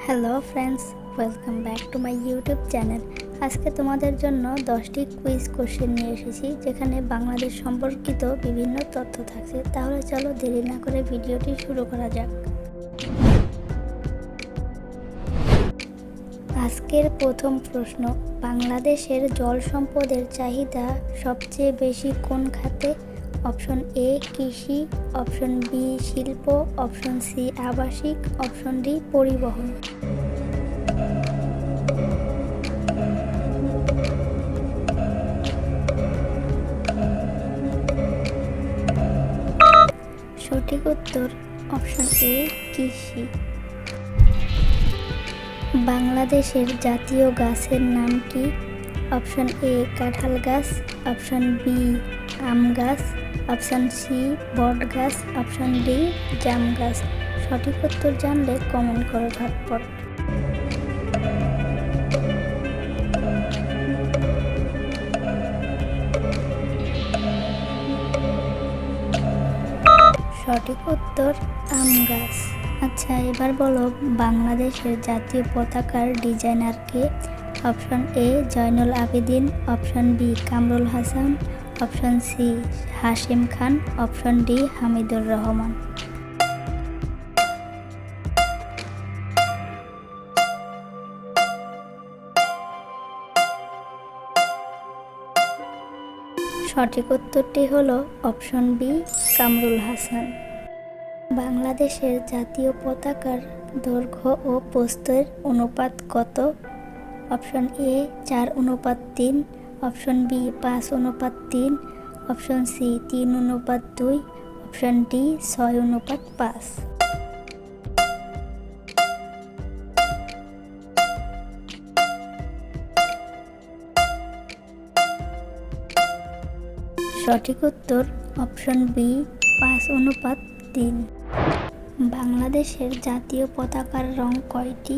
Hello friends, welcome back to my YouTube channel. আজকে তোমাদের জন্য 10টি কুইজ কোশ্চেন নিয়ে এসেছি, যেখানে বাংলাদেশ সম্পর্কিত বিভিন্ন তথ্য থাকছে। তাহলে চলো দেরি না করে ভিডিওটি শুরু করা যাক। আজকের প্রথম প্রশ্ন, বাংলাদেশের জল সম্পদের চাহিদা সবচেয়ে বেশি কোন খাতে? অপশন এ কৃষি, অপশন বি শিল্প, অপশন সি আবাসিক, অপশন ডি পরিবহন। সঠিক উত্তর অপশন এ কৃষি। বাংলাদেশের জাতীয় গাছের নাম কি? অপশন এ কাঁঠাল গাছ, অপশন বি আম গাছ, অপশন সি বট গাছ, অপশন ডি জাম গাছ। সঠিক উত্তর জানলে কমেন্ট করো ঝটপট। সঠিক উত্তর আম গাছ। আচ্ছা, এবার বলো বাংলাদেশের জাতীয় পতাকার ডিজাইনার কে? Option A Zainul Abedin, option B Kamrul Hasan, option C Hashim Khan, option D Hamidur Rahman. সঠিক উত্তরটি হলো অপশন বি কামরুল হাসান। বাংলাদেশের জাতীয় পতাকার দৈর্ঘ্য ও প্রস্থের অনুপাত কত? Option A 4:3, option B 5:3, option C 3:2, option D 6:5। সঠিক উত্তর অপশন বি 5:3। বাংলাদেশের জাতীয় পতাকার রং কয়টি?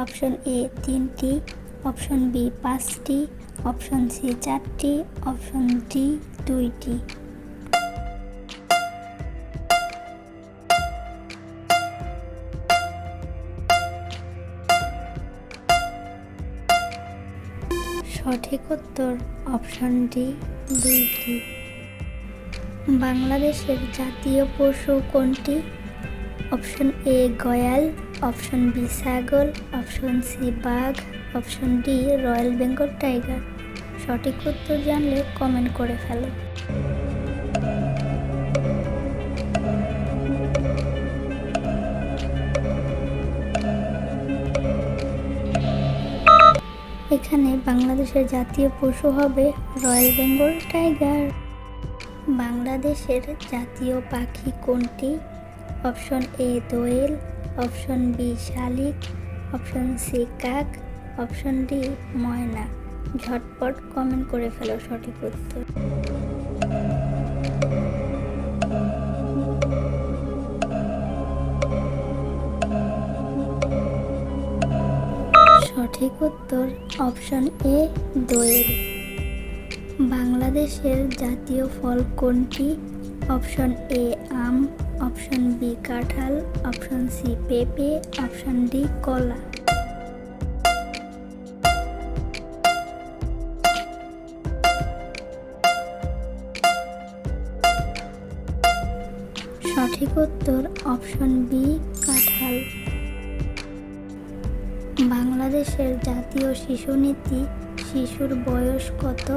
অপশন এ 3টি, অপশন বি 5টি, অপশন সি 4টি, অপশন ডি 2টি। সঠিক উত্তর অপশন ডি 2টি। বাংলাদেশের জাতীয় পশু কোনটি? অপশন এ গয়াল, অপশন বি ছাগল, অপশন সি বাঘ, option D royal Bengal tiger. সঠিক উত্তর জানলে কমেন্ট করে ফেলো। এখানে বাংলাদেশের জাতীয় পশু হবে রয়্যাল বেঙ্গল টাইগার। বাংলাদেশের জাতীয় পাখি কোনটি? অপশন এ দোয়েল, অপশন বি শালিক, অপশন সি কাক, অপশন ডি ময়না। ঝটপট কমেন্ট করে ফেলো সঠিক উত্তর। সঠিক উত্তর অপশন এ দোয়েল। বাংলাদেশের জাতীয় ফল কোনটি? অপশন এ আম, অপশন বি কাঁঠাল, অপশন সি পেঁপে, অপশন ডি কলা। সঠিক উত্তর অপশন বি কাঁঠাল। বাংলাদেশের জাতীয় শিশু নীতি শিশুর বয়স কত?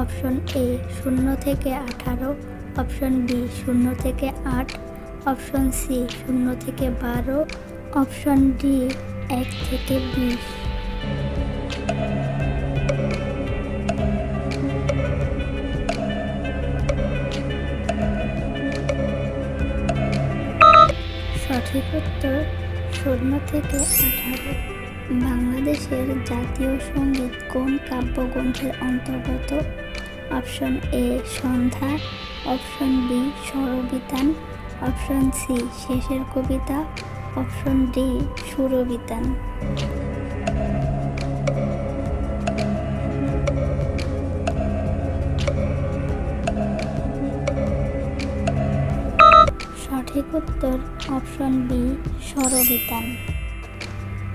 অপশন এ 0 থেকে 18, অপশন বি 0 থেকে 8, অপশন সি 0 থেকে 12, অপশন ডি 1 থেকে 20। সঠিক উত্তর 0 থেকে 18। বাংলাদেশের জাতীয় সঙ্গীত কোন কাব্যগ্রন্থের অন্তর্গত? Option A Sandhya, option B Swarabitan, option C Shesher Kobita, option D সুরবিতান। সঠিক উত্তর অপশন বি স্বরবিতান।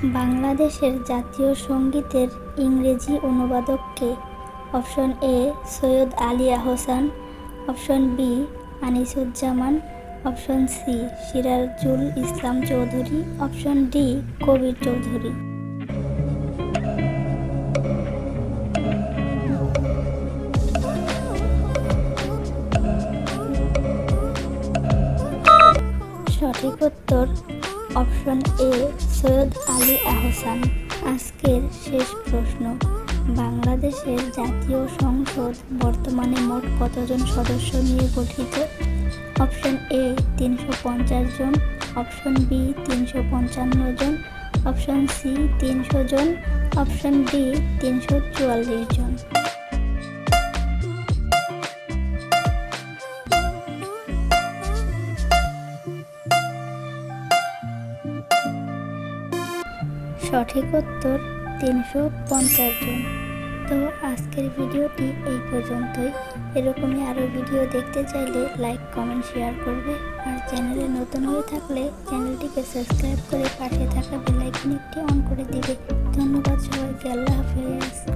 বাংলাদেশের জাতীয় সঙ্গীতের ইংরেজি অনুবাদক কে? Option A Syed Ali Ahsan, option B Anisuzzaman, option C Sirajul Islam Chowdhury, option D Kabir Chowdhury. সঠিক উত্তর অপশন এ সৈয়দ আলী আহসান। আজকের শেষ প্রশ্ন, বাংলাদেশের জাতীয় সংসদ বর্তমানে মোট কতজন সদস্য নিয়ে গঠিত? অপশন এ 350 জন, অপশন বি 355 জন, অপশন সি 300 জন, অপশন ডি 344 জন। সঠিক উত্তর 350 জন। তো আজকের ভিডিওটি এই পর্যন্তই। এরকমই আরও ভিডিও দেখতে চাইলে লাইক, কমেন্ট, শেয়ার করবে। আর চ্যানেলে নতুন হয়ে থাকলে চ্যানেলটিকে সাবস্ক্রাইব করে পাশে থাকা বেল আইকনটি অন করে দিবে। ধন্যবাদ সবাইকে। আল্লাহ হাফেজ।